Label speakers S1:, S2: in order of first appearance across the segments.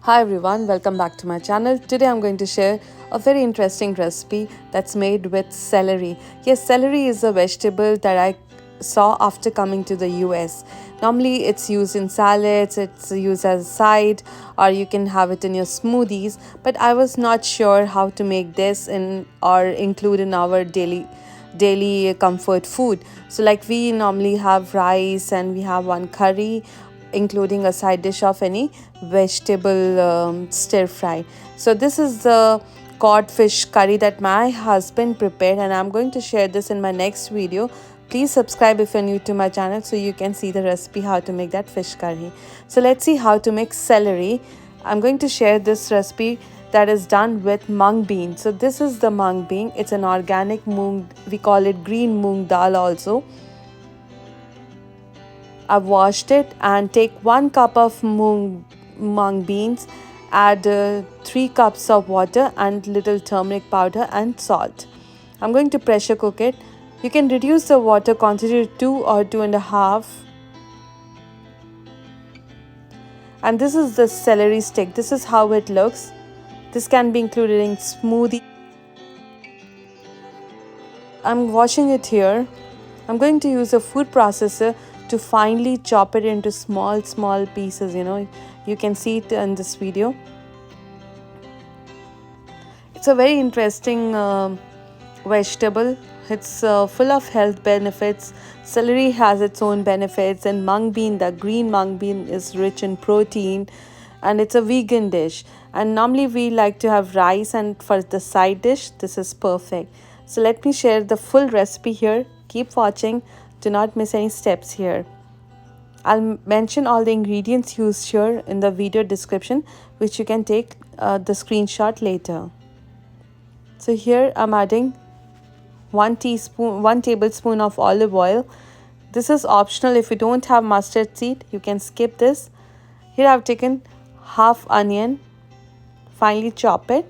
S1: Hi everyone, welcome back to my channel. Today I'm going to share a very interesting recipe that's made with celery. Yes, celery is a vegetable that I saw after coming to the US. Normally it's used in salads, it's used as a side, or you can have it in your smoothies, but I was not sure how to make this in or include in our daily comfort food. So like we normally have rice and we have one curry, including a side dish of any vegetable stir fry. So this is the cod fish curry that my husband prepared, and I'm going to share this in my next video. Please subscribe if you're new to my channel so you can see the recipe how to make that fish curry. So let's see how to make celery. I'm going to share this recipe that is done with mung bean. So this is the mung bean. It's an organic mung. We call it green mung dal also. I've washed it, and take 1 cup of mung beans, add 3 cups of water and little turmeric powder and salt. I'm going to pressure cook it. You can reduce the water quantity to 2 or 2.5. And this is the celery stick. This is how it looks. This can be included in smoothie. I'm washing it here. I'm going to use a food processor to finely chop it into small pieces. You can see it in this video. It's a very interesting vegetable. It's full of health benefits. Celery has its own benefits, and mung bean, the green mung bean, is rich in protein, and it's a vegan dish. And normally we like to have rice, and for the side dish this is perfect. So let me share the full recipe here. Keep watching, do not miss any steps here. I'll mention all the ingredients used here in the video description, which you can take the screenshot later. So here I'm adding 1 tablespoon of olive oil. This is optional. If you don't have mustard seed, you can skip this. Here I've taken half onion, finely chop it.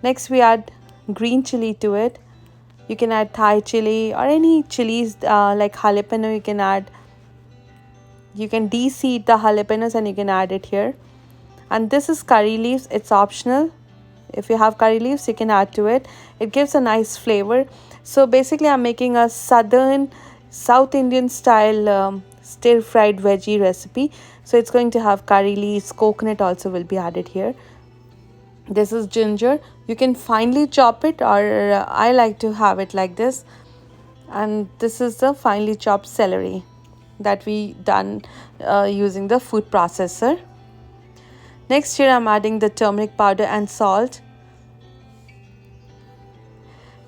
S1: Next we add green chili to it. You can add Thai chili or any chilies like jalapeno. You can add. You can de-seed the jalapenos and you can add it here. And this is curry leaves. It's optional. If you have curry leaves, you can add to it. It gives a nice flavor. So basically I'm making a South Indian style stir fried veggie recipe. So it's going to have curry leaves. Coconut also will be added here. This is ginger. You can finely chop it, or I like to have it like this. And this is the finely chopped celery that we done using the food processor. Next here I'm adding the turmeric powder and salt.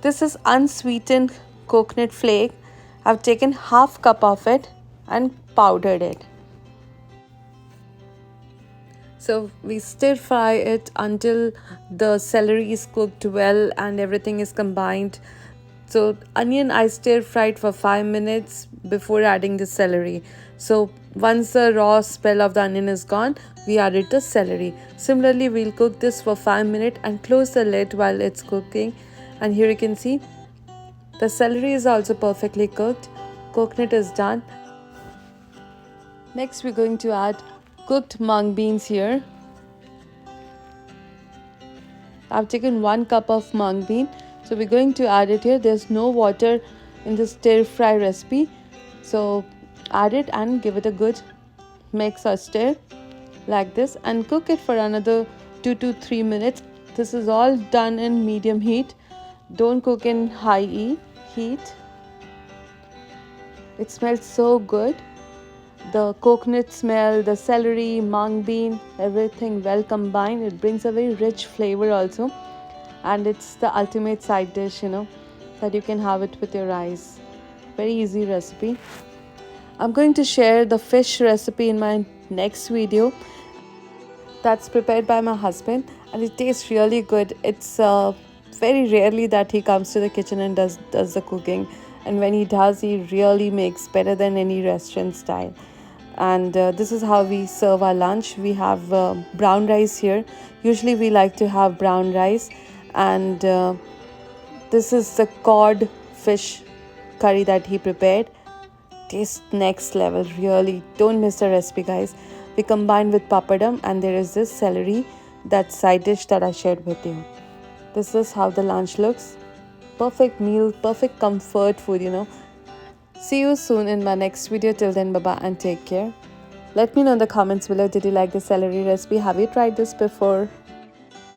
S1: This is unsweetened coconut flake. I've taken half cup of it and powdered it. So we stir fry it until the celery is cooked well and everything is combined. So onion I stir fried for 5 minutes before adding the celery. So once the raw smell of the onion is gone, we added the celery. Similarly, we'll cook this for 5 minutes and close the lid while it's cooking. And here you can see the celery is also perfectly cooked. Coconut is done. Next we're going to add cooked mung beans here. I've taken 1 cup of mung bean. So we're going to add it here. There's no water in the stir fry recipe. So add it and give it a good mix or stir like this and cook it for another 2 to 3 minutes. This is all done in medium heat. Don't cook in high heat. It smells so good. The coconut smell, the celery, mung bean, everything well combined. It brings a very rich flavor also. And it's the ultimate side dish, that you can have it with your rice. Very easy recipe. I'm going to share the fish recipe in my next video. That's prepared by my husband and it tastes really good. It's very rarely that he comes to the kitchen and does the cooking. And when he does, he really makes better than any restaurant style. And this is how we serve our lunch. We have brown rice here. Usually we like to have brown rice. And this is the cod fish curry that he prepared. Tastes next level, really. Don't miss the recipe, guys. we combined with papadum, and there is this celery, that side dish that I shared with you. This is how the lunch looks. Perfect meal, perfect comfort food. See you soon in my next video. Till then, bye bye and take care. Let me know in the comments below, did you like the celery recipe? Have you tried this before?